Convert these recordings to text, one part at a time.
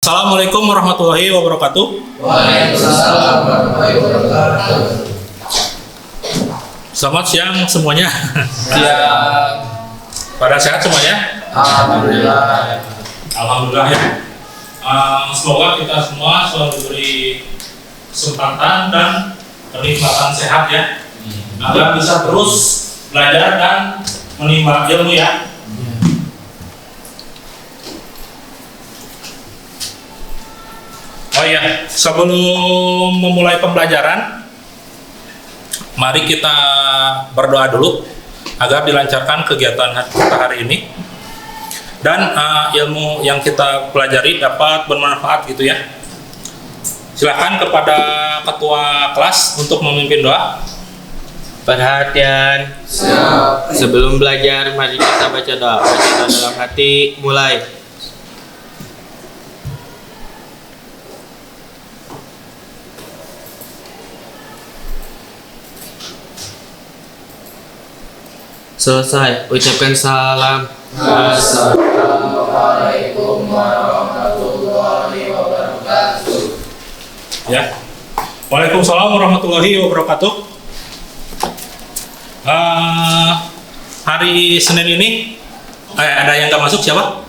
Assalamualaikum warahmatullahi wabarakatuh. Waalaikumsalam warahmatullahi wabarakatuh. Selamat siang semuanya. Siang. Pada sehat semuanya? Alhamdulillah. Alhamdulillah ya. Semoga kita semua selalu diberi kesempatan dan kenikmatan sehat ya, agar bisa terus belajar dan menimba ilmu ya. Oh iya, sebelum memulai pembelajaran, mari kita berdoa dulu agar dilancarkan kegiatan kita hari ini dan ilmu yang kita pelajari dapat bermanfaat gitu ya. Silakan kepada ketua kelas untuk memimpin doa. Perhatian. Siap. Sebelum belajar, mari kita baca doa. Baca doa dalam hati. Mulai. Selesai. Ucapkan salam. Assalamualaikum warahmatullahi wabarakatuh. Ya. Waalaikumsalam warahmatullahi wabarakatuh. Hari Senin ini ada yang nggak masuk siapa?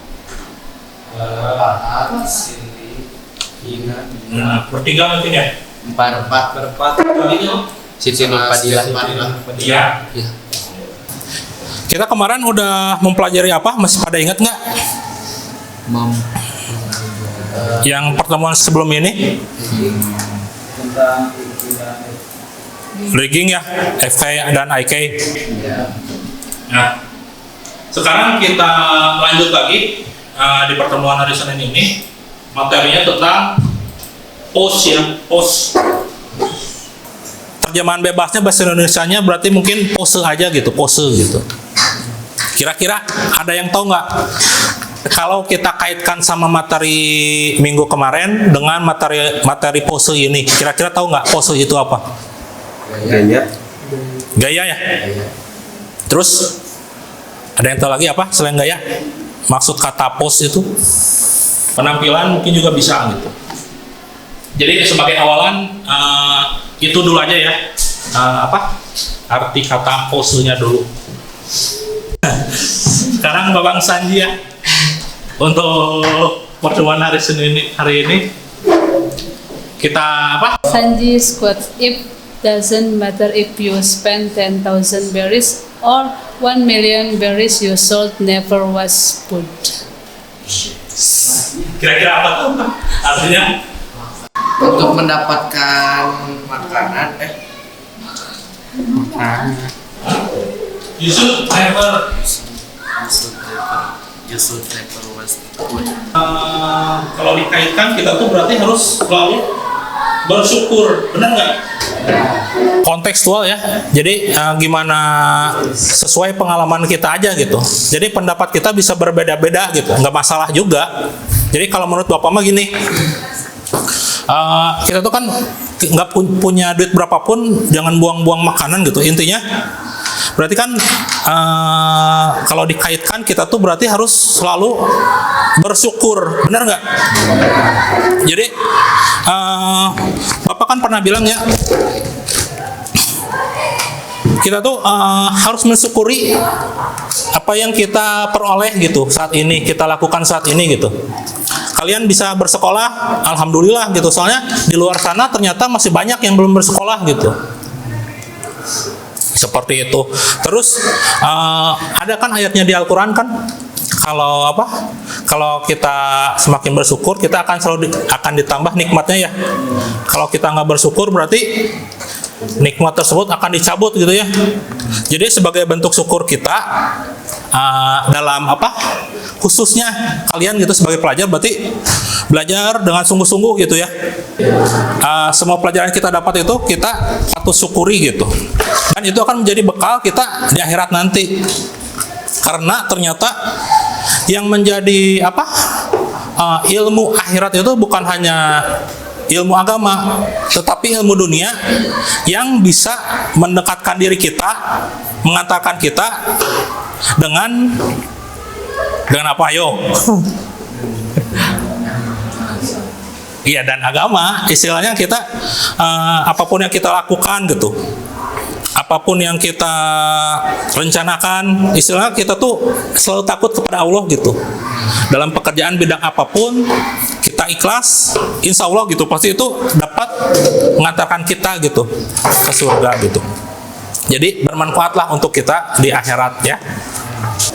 Bertiga mungkin ya. Berempat. Sisi Nur Fadilah. Iya. Kita kemarin udah mempelajari apa? Masih pada ingat nggak? Yang pertemuan sebelum ini? Rigging ya, FK dan IK. Nah, sekarang kita lanjut lagi di pertemuan hari Senin ini. Materinya tentang pose ya, pose. Terjemahan bebasnya bahasa Indonesianya berarti mungkin pose aja gitu, pose gitu. Kira-kira ada yang tahu nggak kalau kita kaitkan sama materi minggu kemarin dengan materi pose ini, kira-kira tahu nggak pose itu apa? Gaya ya. Terus ada yang tahu lagi apa selain gaya? Maksud kata pose itu penampilan mungkin juga bisa gitu. Jadi sebagai awalan itu dulu aja ya. Arti kata posenya dulu. Sekarang Babang Sanji ya, untuk pertemuan hari Senin hari ini kita apa? Sanji quotes, if doesn't matter if you spend 10,000 berries or 1 million berries, your salt never was food. Kira-kira apa tuh artinya? Untuk mendapatkan makanan, You should never was good. kalau dikaitkan kita tuh berarti harus selalu bersyukur, benar nggak? Kontekstual ya, jadi gimana sesuai pengalaman kita aja gitu. Jadi pendapat kita bisa berbeda-beda gitu, nggak masalah juga. Jadi kalau menurut Bapak mah gini, kita tuh kan nggak punya duit berapapun, jangan buang-buang makanan gitu. Intinya berarti kan kalau dikaitkan kita tuh berarti harus selalu bersyukur, benar nggak? Jadi Bapak kan pernah bilang ya, kita tuh harus mensyukuri apa yang kita peroleh gitu saat ini, kita lakukan saat ini gitu. Kalian bisa bersekolah, alhamdulillah gitu. Soalnya di luar sana ternyata masih banyak yang belum bersekolah gitu. Seperti itu. Terus ada kan ayatnya di Al-Quran kan, kalau kita semakin bersyukur kita akan akan ditambah nikmatnya ya. Kalau kita nggak bersyukur berarti nikmat tersebut akan dicabut gitu ya. Jadi sebagai bentuk syukur kita dalam khususnya kalian gitu sebagai pelajar, berarti belajar dengan sungguh-sungguh gitu ya. Semua pelajaran kita dapat itu kita patut syukuri gitu, dan itu akan menjadi bekal kita di akhirat nanti. Karena ternyata yang menjadi ilmu akhirat itu bukan hanya ilmu agama, tetapi ilmu dunia yang bisa mendekatkan diri kita, mengantarkan kita dengan apa? Ayo. Iya, dan agama istilahnya kita apapun yang kita lakukan gitu, apapun yang kita rencanakan, istilahnya kita tuh selalu takut kepada Allah gitu. Dalam pekerjaan bidang apapun kita ikhlas, insya Allah gitu pasti itu dapat mengantarkan kita gitu ke surga gitu. Jadi bermanfaatlah untuk kita di akhirat ya.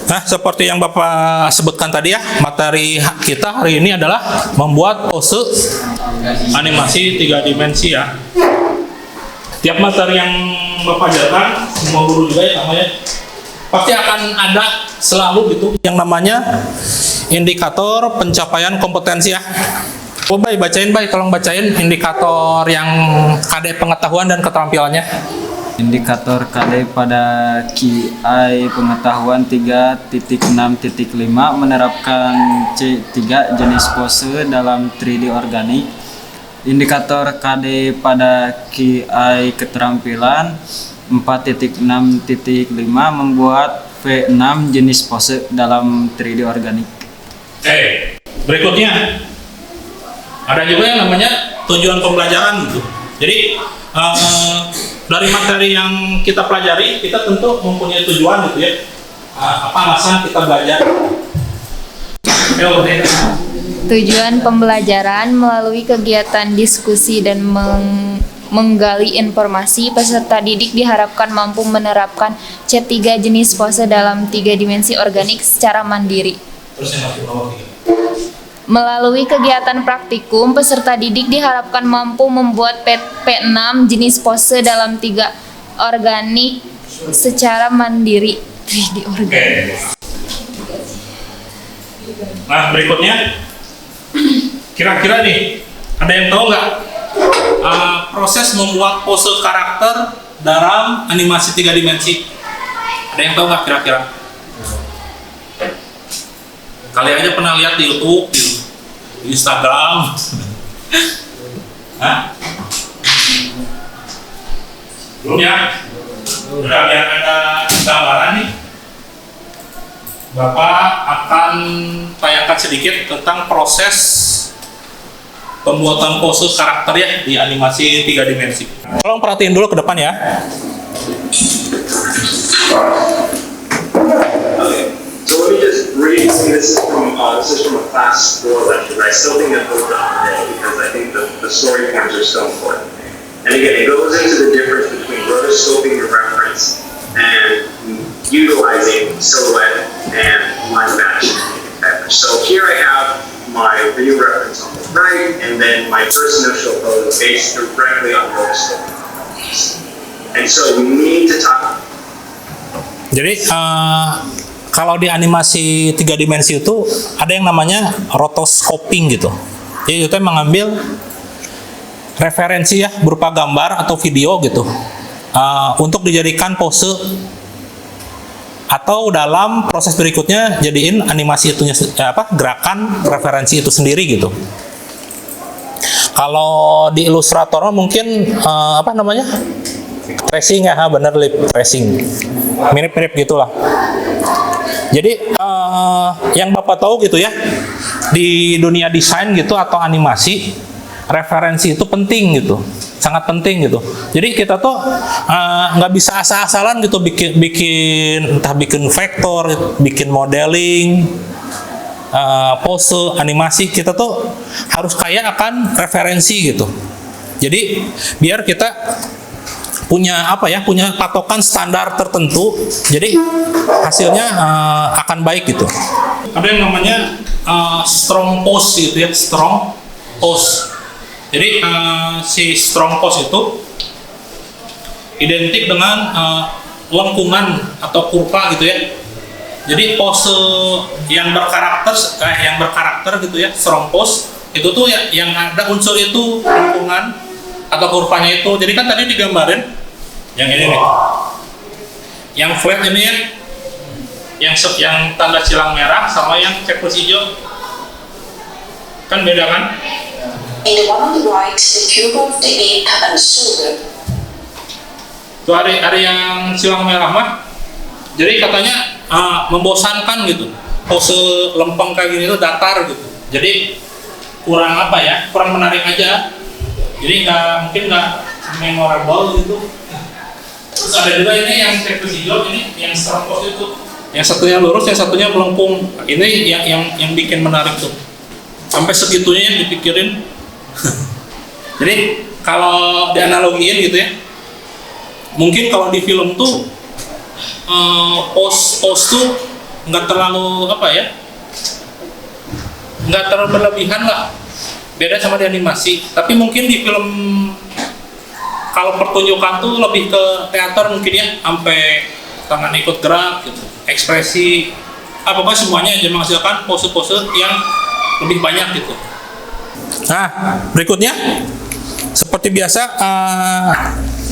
Nah, seperti yang Bapak sebutkan tadi ya, materi kita hari ini adalah membuat pose animasi 3 dimensi ya. Tiap materi yang Bapak ajarkan, semua guru juga ya namanya, pasti akan ada selalu gitu yang namanya indikator pencapaian kompetensi ya. Oh Bay, bacain Bay, tolong bacain indikator yang KD pengetahuan dan keterampilannya. Indikator KD pada KI pengetahuan 3.6.5 menerapkan C3 jenis pose dalam 3D organik. Indikator KD pada KI keterampilan 4.6.5 membuat V6 jenis pose dalam 3D organik. Oke, berikutnya ada juga yang namanya tujuan pembelajaran gitu. Jadi dari materi yang kita pelajari, kita tentu mempunyai tujuan gitu ya. Apa alasan kita belajar? Tujuan pembelajaran melalui kegiatan diskusi dan menggali informasi, peserta didik diharapkan mampu menerapkan C3 jenis pose dalam 3 dimensi organik secara mandiri. Melalui kegiatan praktikum, peserta didik diharapkan mampu membuat P6 jenis pose dalam 3 organik secara mandiri. Di organik. Nah, berikutnya, kira-kira nih, ada yang tahu nggak proses membuat pose karakter dalam animasi 3 dimensi? Ada yang tahu nggak kira-kira? Kali aja pernah lihat di YouTube, di Instagram. Hah? Belum ya? Udah, biar ada gambaran nih. Bapak akan tayangkan sedikit tentang proses pembuatan pose karakter ya di animasi 3 dimensi. Tolong perhatiin dulu ke depan ya. So let me just read. This is from a class 4 lecture, but I still think it holds up today because I think the story points are so important. And again, it goes into the difference between rotoscoping the reference and utilizing silhouette and line match. So here I have my video reference on the right, and then my first initial photo based directly on rotoscoping. And so we need to talk. Jadi kalau di animasi 3 dimensi itu ada yang namanya rotoscoping gitu. Jadi itu mengambil referensi ya berupa gambar atau video gitu untuk dijadikan pose atau dalam proses berikutnya jadiin animasi itunya gerakan referensi itu sendiri gitu. Kalau di Illustrator mungkin tracing ya, bener lip tracing, mirip-mirip gitulah. Jadi yang Bapak tahu gitu ya, di dunia desain gitu atau animasi, referensi itu penting gitu, sangat penting gitu. Jadi kita tuh nggak bisa asal-asalan gitu bikin vektor, bikin modeling, pose, animasi. Kita tuh harus kaya akan referensi gitu. Jadi biar kita punya patokan standar tertentu, jadi hasilnya akan baik gitu. Ada yang namanya strong pose gitu ya, strong pose. Jadi si strong pose itu identik dengan lengkungan atau kurva gitu ya. Jadi pose yang berkarakter gitu ya, strong pose itu tuh yang ada unsur itu lengkungan atau kurvanya itu. Jadi kan tadi digambarin yang ini nih, yang flat ini ya, yang tanda silang merah sama yang ceklus hijau, kan beda kan? In the one on the right, the cube of the ape and shoulder. Tuh ada yang silang merah mah, jadi katanya membosankan gitu, pose lempeng kayak gini tuh datar gitu. Jadi kurang apa ya, kurang menarik aja. Jadi mungkin nggak memorable gitu. Terus ada juga ini yang teknis hijau, ini yang serempos itu, yang satunya lurus, yang satunya melengkung. Ini yang bikin menarik tuh. Sampai segitunya yang dipikirin. Jadi kalau dianalogiin gitu ya, mungkin kalau di film tuh pose tuh nggak terlalu apa ya, nggak terlalu berlebihan lah. Beda sama di animasi. Tapi mungkin di film kalau pertunjukan tuh lebih ke teater mungkin ya, sampai tangan ikut gerak gitu, ekspresi pokoknya semuanya aja menghasilkan pose-pose yang lebih banyak gitu. Nah, berikutnya seperti biasa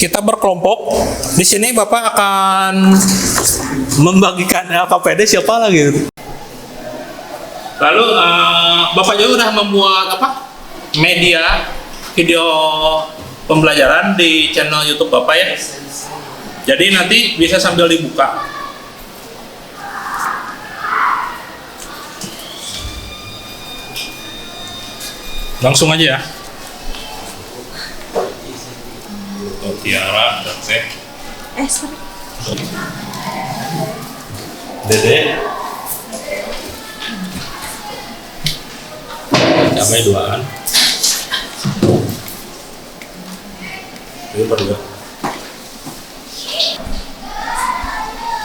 kita berkelompok. Di sini Bapak akan membagikan LKPD siapa lagi? Lalu Bapak juga udah membuat media video pembelajaran di channel YouTube Bapak ya. Jadi nanti bisa sambil dibuka. Langsung aja ya. Tiara dan Teh. Dede. Cabai duaan. Ini berdua.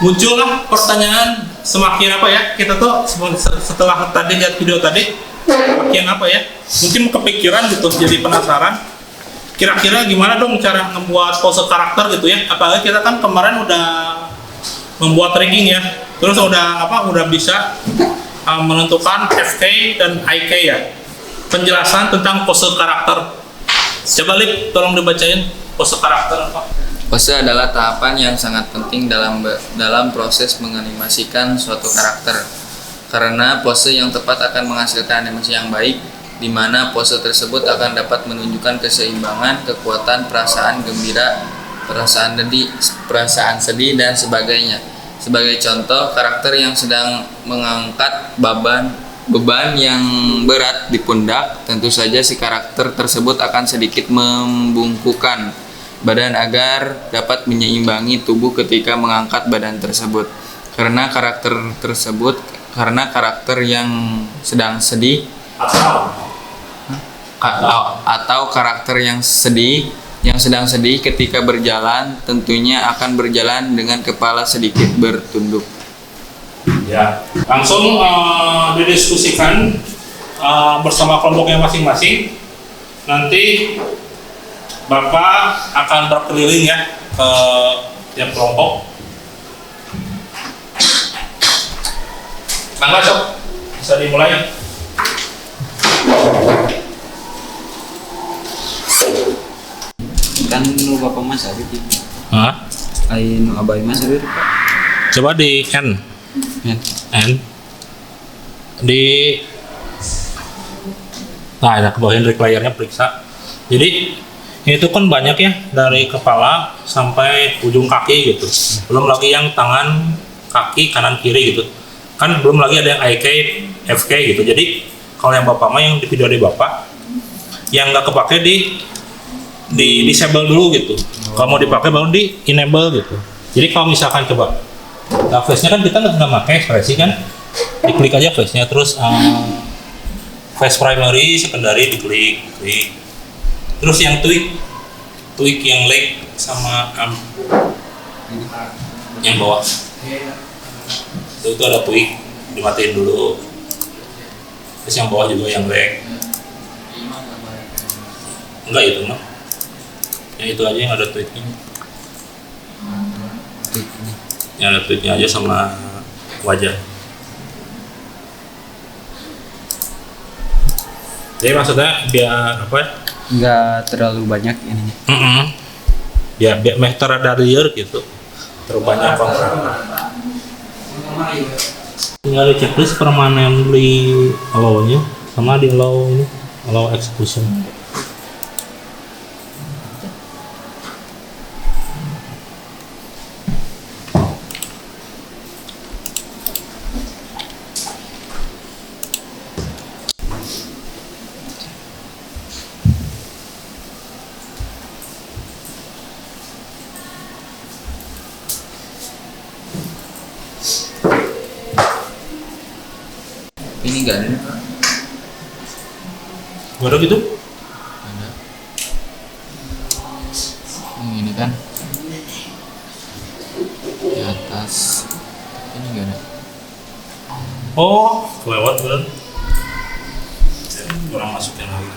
Muncullah pertanyaan semakin apa ya, kita tuh setelah tadi lihat video tadi semakin apa ya, mungkin kepikiran gitu, jadi penasaran kira-kira gimana dong cara membuat pose karakter gitu ya. Apalagi kita kan kemarin udah membuat rigging ya, terus udah bisa menentukan FK dan IK ya, penjelasan tentang pose karakter. Coba Lip, tolong dibacain pose karakter apa? Pose adalah tahapan yang sangat penting dalam proses menganimasikan suatu karakter. Karena pose yang tepat akan menghasilkan animasi yang baik, di mana pose tersebut akan dapat menunjukkan keseimbangan, kekuatan, perasaan gembira, perasaan sedih, dan sebagainya. Sebagai contoh, karakter yang sedang mengangkat beban yang berat di pundak, tentu saja si karakter tersebut akan sedikit membungkukkan badan agar dapat menyeimbangi tubuh ketika mengangkat badan tersebut. Karena karakter yang sedang sedih atau karakter yang sedang sedih ketika berjalan tentunya akan berjalan dengan kepala sedikit bertunduk. Ya, langsung didiskusikan bersama kelompoknya masing-masing. Nanti Bapak akan berkeliling ya ke tiap kelompok. Mangga sok, bisa dimulai. Kan nu Bapak Mas Arif itu. Hah? Ai nu Abah Mas Arif Pak. Coba di N. Nah, ada kebawahin layarnya periksa. Jadi itu kan banyak ya, dari kepala sampai ujung kaki gitu. Belum lagi yang tangan, kaki, kanan, kiri gitu. Kan belum lagi ada yang IK, FK gitu. Jadi kalau yang Bapak mah yang di video dari Bapak, yang nggak kepake di disable dulu gitu. Kalau mau dipakai baru di enable gitu. Jadi kalau misalkan coba, nah face-nya kan kita nggak pakai ekspresi kan, diklik aja face-nya, terus face primary, secondary diklik. Terus yang tweak yang leg sama yang bawah. Itu ada tweak, dimatiin dulu. Terus yang bawah juga yang leg. Enggak itu mah. Yang itu aja yang ada tweaknya. Yang ada tweaknya aja sama wajah. Jadi maksudnya biar apa ya? Enggak terlalu banyak ininya. Ya biar teradalir gitu. Terlalu banyak tinggal di checklist permanently allow-nya sama di allow execution. ini enggak ada. Gak ada gitu? Ada. Ini kan di atas ini enggak ada. Oh, kelewat bener. Kurang masukin lagi.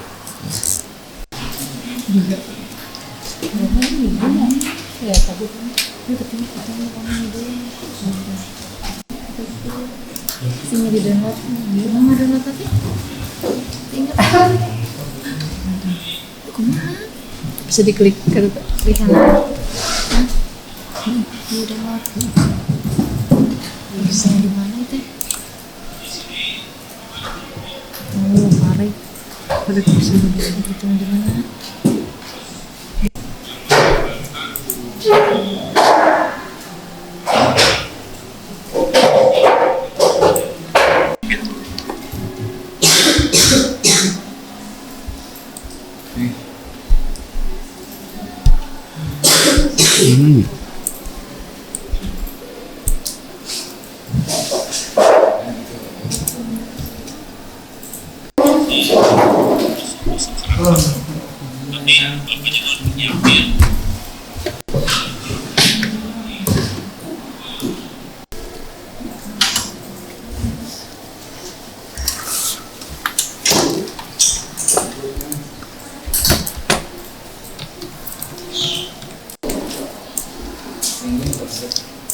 Sini di download. Gimana download tadi? Ingat. Kumaha? Bisa diklik ke Klik kanan. Hah? Di download. Bisa di mana itu? Oh, mari. Ada bisa di mana? Ini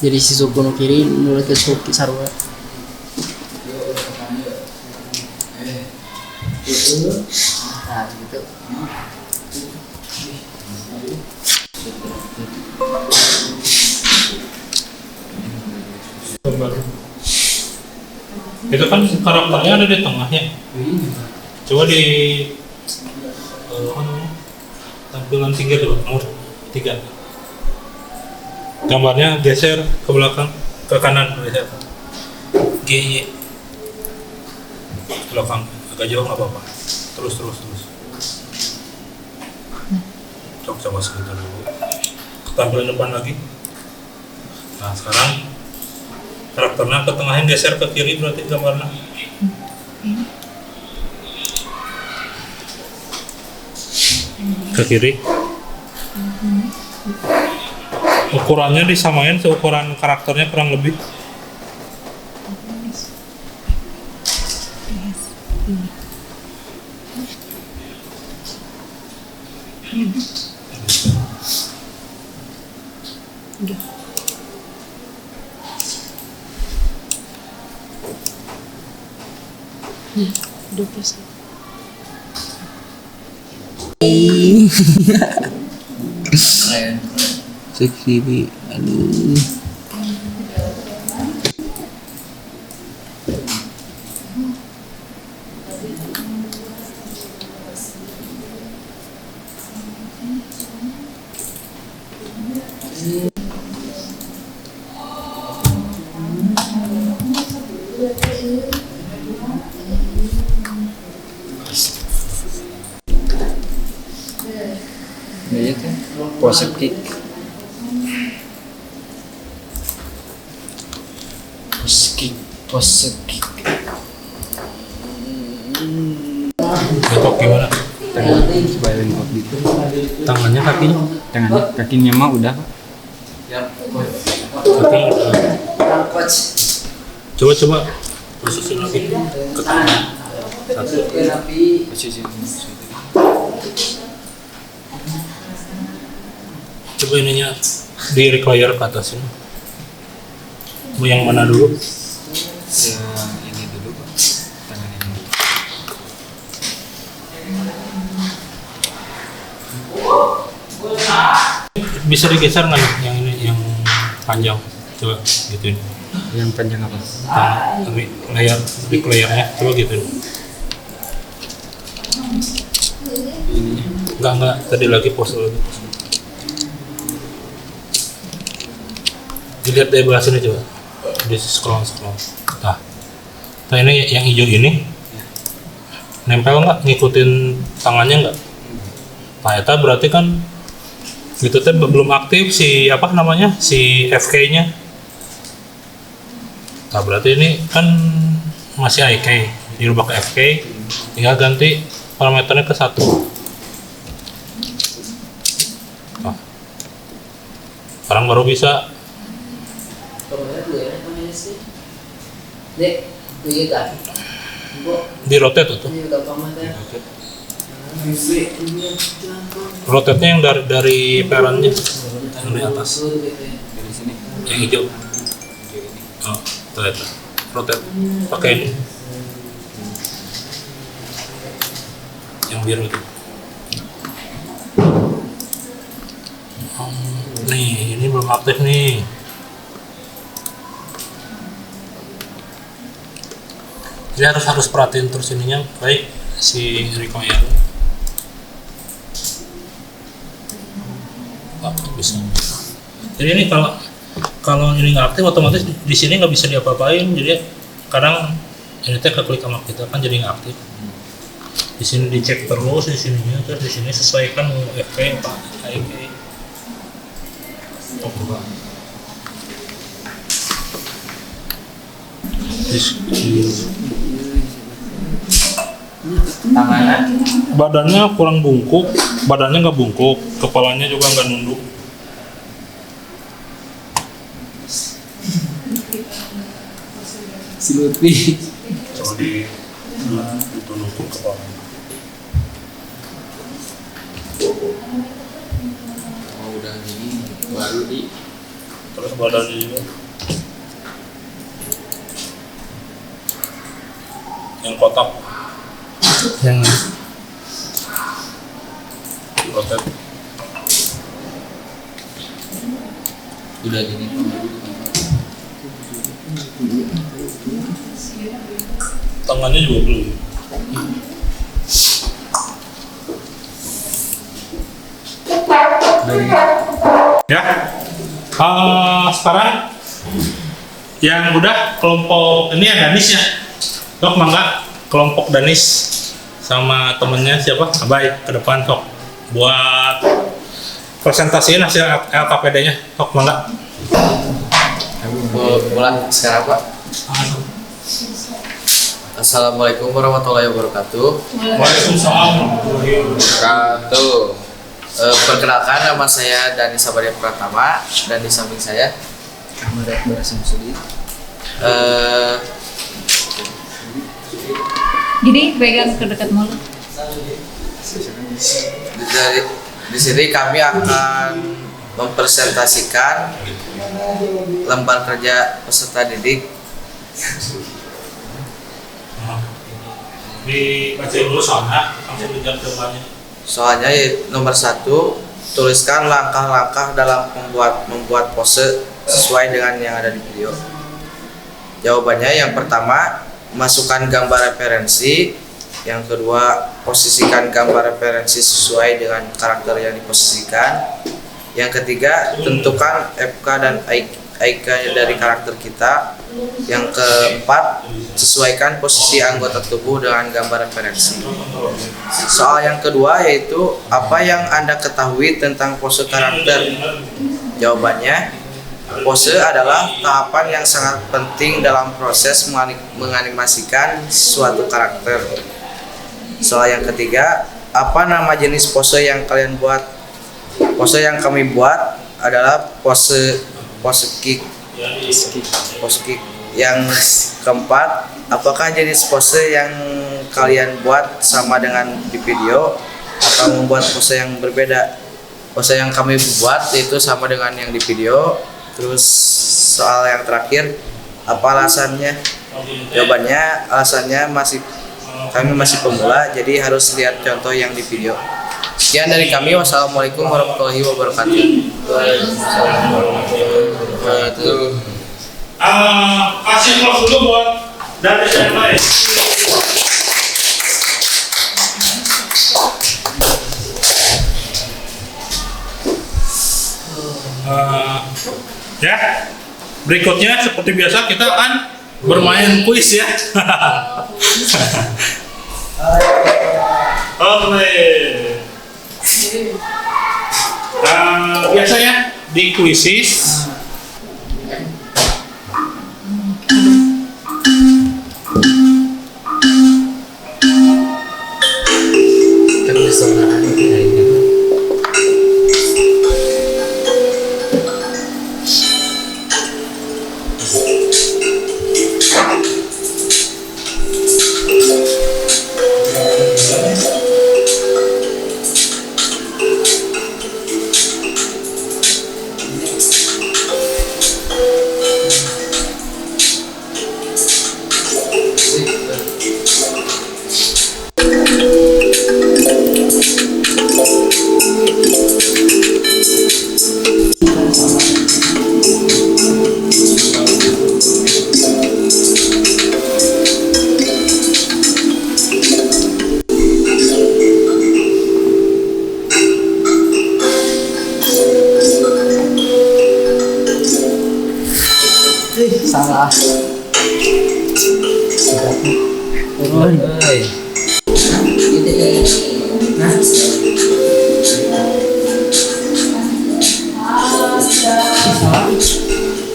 jadi si suku nu kiri mulai ke suku sarua. Nah gitu. Itu kan karakternya ada di tengahnya. Coba di apa namanya? Tampilan 3 dulu, nomor 3. Gambarnya geser ke belakang, ke kanan, geser. GY. Belakang, agak jauh nggak apa-apa. Terus. Coba sebentar dulu. Tampilan depan lagi. Nah sekarang karakternya ke tengahin, geser ke kiri berarti gambarnya. Ke kiri. Ukurannya disamain seukuran karakternya kurang lebih. seksi bi, aduh. Iya kan, pose kick. Pose kick. Bentuk gimana? Tangan sebaliknya kok gitu. Tangannya, kakinya? Kakinya mah udah, Pak. Kakinya udah. Coba posisi lagi ke kanan. Satu. Posisi Coba ininya di recliner ke atas ini. Mau yang mana dulu? yang ini dulu, Pak. Tangan ini. Bisa digeser nggak nih yang ini, yang panjang? Coba gituin. Yang panjang apa? Reclinernya, coba gituin. Ininya. Enggak, tadi lagi pose lagi. Dilihat dari belah sini coba. Di scroll. Nah ini yang hijau ini nempel nggak, ngikutin tangannya nggak? Nah itu berarti kan itu teh belum aktif si apa namanya, si FK-nya. Nah berarti ini kan masih IK. dirubah ke FK, tinggal ganti parameternya ke 1. Nah, sekarang baru bisa di rotate tuh. Rotate-nya yang dari perannya yang di atas, Dari sini. yang hijau. Oh, ternyata rotate pakai ini yang biru itu. Nih, ini belum aktif nih. Jadi harus perhatiin terus ininya, baik si recoil. Bisa. Jadi ini kalau ini nggak aktif, otomatis di sini nggak bisa diapa-apain. Jadi kadang ini teh keklik sama kita kan jadi nggak aktif. Di sini dicek terus di sininya, terus di sini sesuaikan mau FK apa IK. Tangannya Badannya kurang bungkuk, badannya nggak bungkuk, kepalanya juga nggak nunduk. Si Lutfi. Coba ditundukkan kepala. oh udah gini baru di Terus badannya juga. Yang kotak. Yang rotate. udah gini. Tangannya juga belum. Ya. Sekarang yang udah kelompok ini ya Danis ya. Sok mangga kelompok Danis sama temennya siapa? Abai ke depan sok buat presentasiin hasil LKPD-nya. Sok mangga. Mulai sekarang Pak. Assalamualaikum warahmatullahi wabarakatuh. Waalaikumsalam. Wabarakatuh. Perkenalkan, nama saya Dani Sabaria Pratama, dan di samping saya Ahmad Akbar Samsudin. Jadi pegang ke dekat mulut. di sini kami akan mempresentasikan lembar kerja peserta didik. Dibacain dulu soalnya, langsung dijawab jawabannya. Soalnya nomor 1, tuliskan langkah-langkah dalam membuat pose sesuai dengan yang ada di video. Jawabannya yang pertama, masukkan gambar referensi. Yang kedua, posisikan gambar referensi sesuai dengan karakter yang diposisikan. Yang ketiga, tentukan FK dan IK dari karakter kita. Yang keempat, sesuaikan posisi anggota tubuh dengan gambar referensi. Soal yang kedua yaitu, apa yang Anda ketahui tentang pose karakter? Jawabannya, pose adalah tahapan yang sangat penting dalam proses menganimasikan suatu karakter. Soal yang ketiga, apa nama jenis pose yang kalian buat? Pose yang kami buat adalah pose kick. Yang keempat, apakah jenis pose yang kalian buat sama dengan di video atau membuat pose yang berbeda? Pose yang kami buat itu sama dengan yang di video. Terus soal yang terakhir, apa alasannya? Jawabannya, alasannya kami masih pemula, jadi harus lihat contoh yang di video. Sekian dari kami. Wassalamualaikum warahmatullahi wabarakatuh. Kasih applause dulu buat dari yang lain. Ya, berikutnya seperti biasa kita akan bermain kuis ya. Biasanya di kuisis Salah. Turun.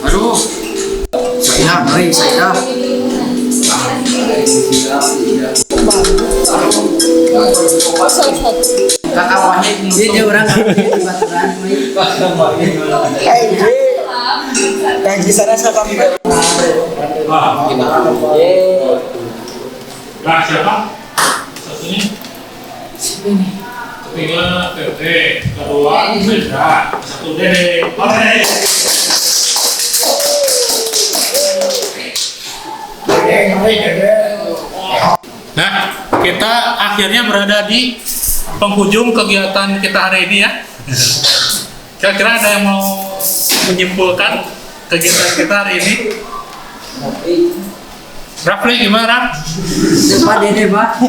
Aduh. Saya. Kakak wahid Dia orang Kaji sana sampai Nah, siapa? Satunya? Ketiga, Tete. Kedua, Beda. Satu, Dede. Oke. Nah, kita akhirnya berada di penghujung kegiatan kita hari ini ya. Kira-kira ada yang mau menyimpulkan kegiatan kita hari ini? Rafli gimana? Pak Dede, Pak.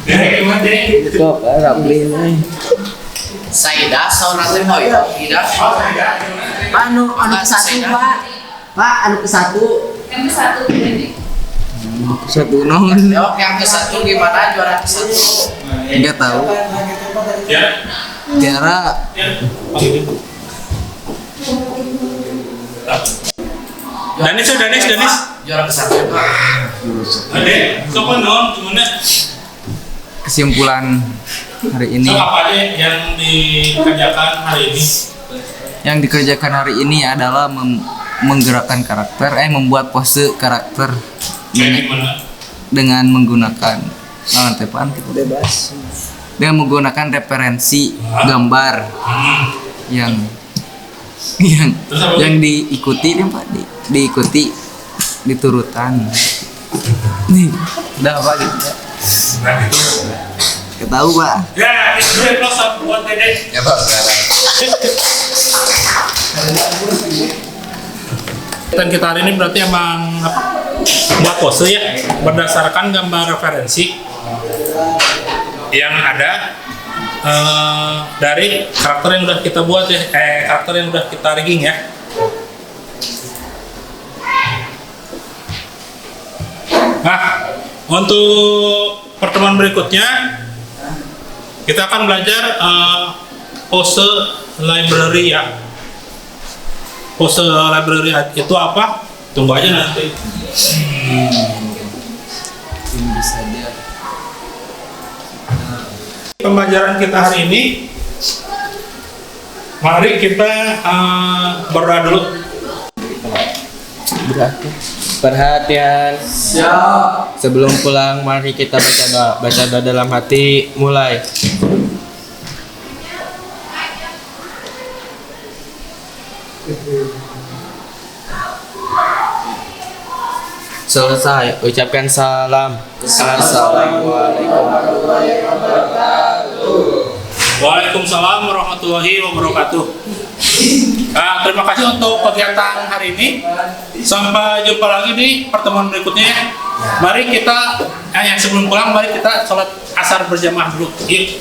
Dede gimana, Dede? Kok Rafli ini. Saida saudara teh hoyo. Ida. Anu satu, Pak. Pak, anu ke satu. Yang satu ini. Satu non. Yo, yang ke satu gimana juara ke satu? Enggak tahu. Ya. Tiara Ya. Panggilin. Danis. Juara ke satu, Pak. Ade, sopan dong, gimana? kesimpulan hari ini. So, apa aja yang dikerjakan hari ini? Yang dikerjakan hari ini adalah menggerakkan karakter, membuat pose karakter dengan menggunakan tepaan kita bebas. Dengan menggunakan referensi gambar yang diikuti nih Pak, diikuti diturutan. Nih, udah apa gitu ya? Ketahu Pak. Ya, itu close up buat Dede. Ya Pak, Dan kita hari ini berarti emang buat pose ya, berdasarkan gambar referensi yang ada dari karakter yang udah kita buat ya, karakter yang udah kita rigging ya. Nah, untuk pertemuan berikutnya kita akan belajar pose library ya. Pose library itu apa? Tunggu aja nanti. Pembelajaran kita hari ini, mari kita berdoa dulu. Perhatian. Sebelum pulang, mari kita baca doa. Baca doa dalam hati. Mulai. Selesai. Ucapkan salam. Assalamualaikum warahmatullahi wabarakatuh. Waalaikumsalam warahmatullahi wabarakatuh. Terima kasih untuk kegiatan hari ini. Sampai jumpa lagi di pertemuan berikutnya ya. Mari kita, yang sebelum pulang, mari kita sholat asar berjamaah dulu. Yuk.